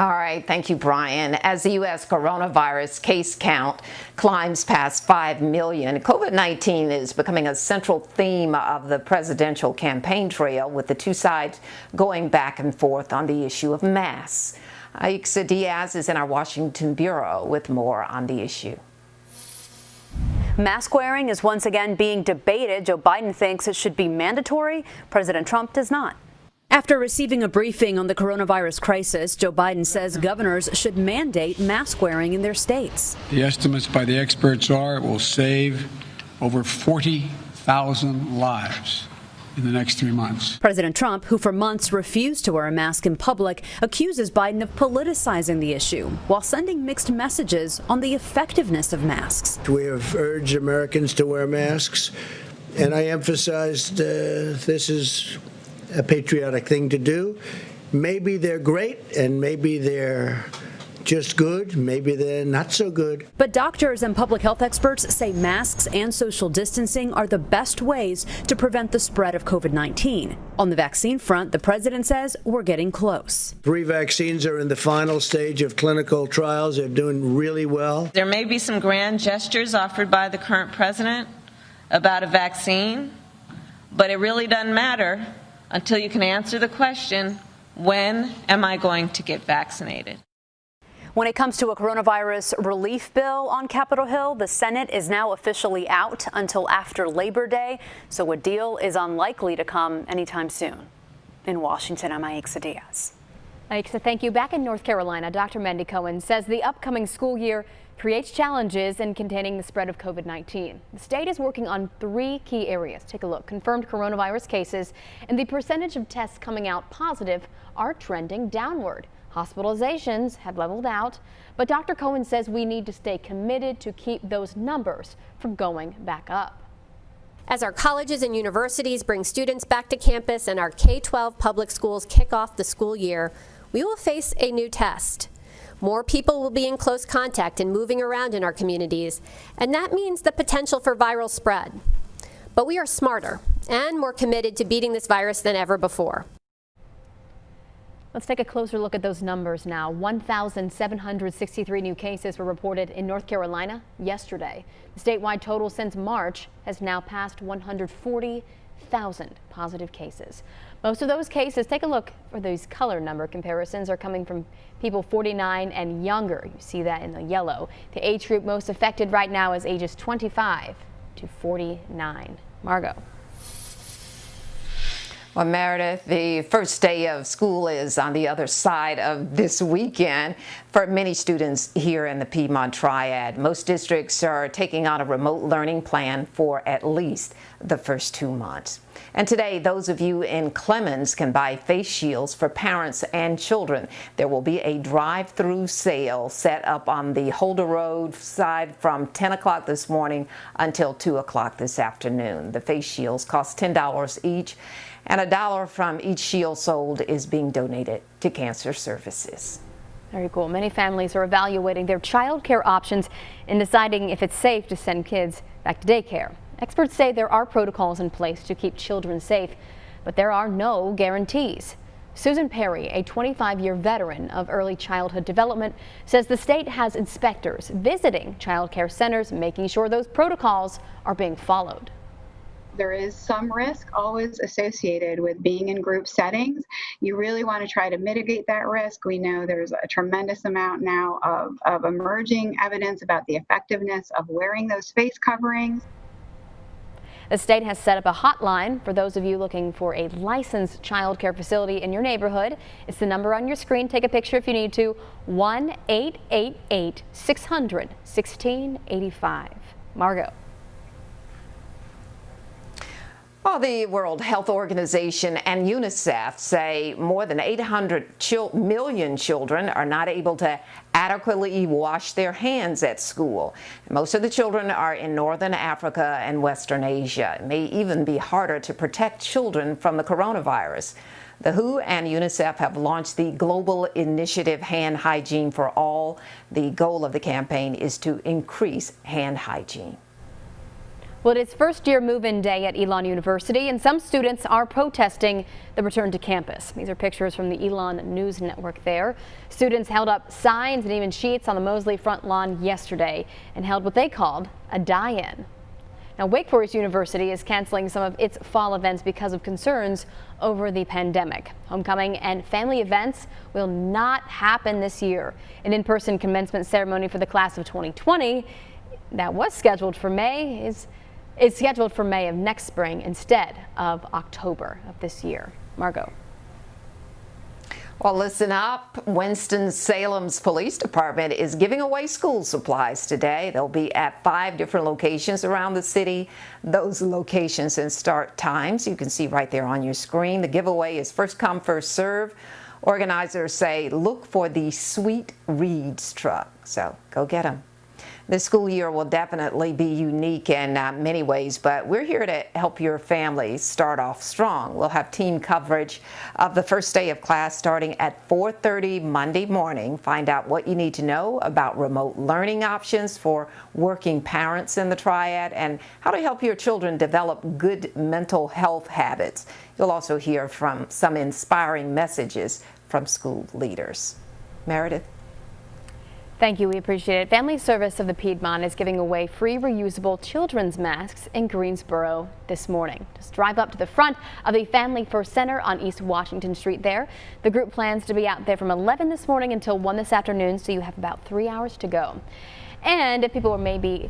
All right, thank you, Brian. As the U.S. coronavirus case count climbs past 5 million, COVID-19 is becoming a central theme of the presidential campaign trail, with the two sides going back and forth on the issue of masks. Aixa Diaz is in our Washington bureau with more on the issue. Mask wearing is once again being debated. Joe Biden thinks it should be mandatory. President Trump does not. After receiving a briefing on the coronavirus crisis, Joe Biden says governors should mandate mask wearing in their states. The estimates by the experts are it will save over 40,000 lives in the next 3 months. President Trump, who for months refused to wear a mask in public, accuses Biden of politicizing the issue while sending mixed messages on the effectiveness of masks. We have urged Americans to wear masks, and I emphasized this is a patriotic thing to do. Maybe they're great, and maybe they're just good, maybe they're not so good. But doctors and public health experts say masks and social distancing are the best ways to prevent the spread of COVID-19. On the vaccine front, the president says we're getting close. 3 vaccines are in the final stage of clinical trials. They're doing really well. There may be some grand gestures offered by the current president about a vaccine, but it really doesn't matter until you can answer the question, when am I going to get vaccinated? When it comes to a coronavirus relief bill on Capitol Hill, the Senate is now officially out until after Labor Day, so a deal is unlikely to come anytime soon. In Washington, I'm Aixa Diaz. Aixa, thank you. Back in North Carolina, Dr. Mandy Cohen says the upcoming school year creates challenges in containing the spread of COVID-19. The state is working on 3 key areas. Take a look. Confirmed coronavirus cases and the percentage of tests coming out positive are trending downward. Hospitalizations have leveled out, but Dr. Cohen says we need to stay committed to keep those numbers from going back up. As our colleges and universities bring students back to campus and our K-12 public schools kick off the school year, we will face a new test. More people will be in close contact and moving around in our communities, and that means the potential for viral spread. But we are smarter and more committed to beating this virus than ever before. Let's take a closer look at those numbers now. 1,763 new cases were reported in North Carolina yesterday. The statewide total since March has now passed 140,000 positive cases. Most of those cases, take a look for these color number comparisons, are coming from people 49 and younger. You see that in the yellow. The age group most affected right now is ages 25 to 49. Margot. Well, Meredith, the first day of school is on the other side of this weekend for many students here in the Piedmont Triad. Most districts are taking on a remote learning plan for at least the first 2 months. And today, those of you in Clemens can buy face shields for parents and children. There will be a drive-through sale set up on the Holder Road side from 10 o'clock this morning until 2 o'clock this afternoon. The face shields cost $10 each, and $1 from each shield sold is being donated to cancer services. Very cool. Many families are evaluating their child care options and deciding if it's safe to send kids back to daycare. Experts say there are protocols in place to keep children safe, but there are no guarantees. Susan Perry, a 25-year veteran of early childhood development, says the state has inspectors visiting child care centers, making sure those protocols are being followed. There is some risk always associated with being in group settings. You really want to try to mitigate that risk. We know there's a tremendous amount now of emerging evidence about the effectiveness of wearing those face coverings. The state has set up a hotline for those of you looking for a licensed child care facility in your neighborhood. It's the number on your screen. Take a picture if you need to. 1-888-600-1685. Margot. Well, the World Health Organization and UNICEF say more than 800 million children are not able to adequately wash their hands at school. Most of the children are in Northern Africa and Western Asia. It may even be harder to protect children from the coronavirus. The WHO and UNICEF have launched the global initiative Hand Hygiene for All. The goal of the campaign is to increase hand hygiene. Well, it is first-year move-in day at Elon University, and some students are protesting the return to campus. These are pictures from the Elon News Network there. Students held up signs and even sheets on the Mosley front lawn yesterday and held what they called a die-in. Now, Wake Forest University is canceling some of its fall events because of concerns over the pandemic. Homecoming and family events will not happen this year. An in-person commencement ceremony for the class of 2020 that was scheduled for May is scheduled for May of next spring instead of October of this year. Margot. Well, listen up. Winston-Salem's police department is giving away school supplies today. They'll be at 5 different locations around the city. Those locations and start times you can see right there on your screen. The giveaway is first come, first serve. Organizers say look for the Sweet Reeds truck, so go get them. This school year will definitely be unique in many ways, but we're here to help your families start off strong. We'll have team coverage of the first day of class starting at 4:30 Monday morning. Find out what you need to know about remote learning options for working parents in the Triad and how to help your children develop good mental health habits. You'll also hear from some inspiring messages from school leaders. Meredith? Thank you, we appreciate it. Family Service of the Piedmont is giving away free reusable children's masks in Greensboro this morning. Just drive up to the front of the Family First Center on East Washington Street there. The group plans to be out there from 11 this morning until 1 this afternoon, so you have about 3 hours to go. And if people were maybe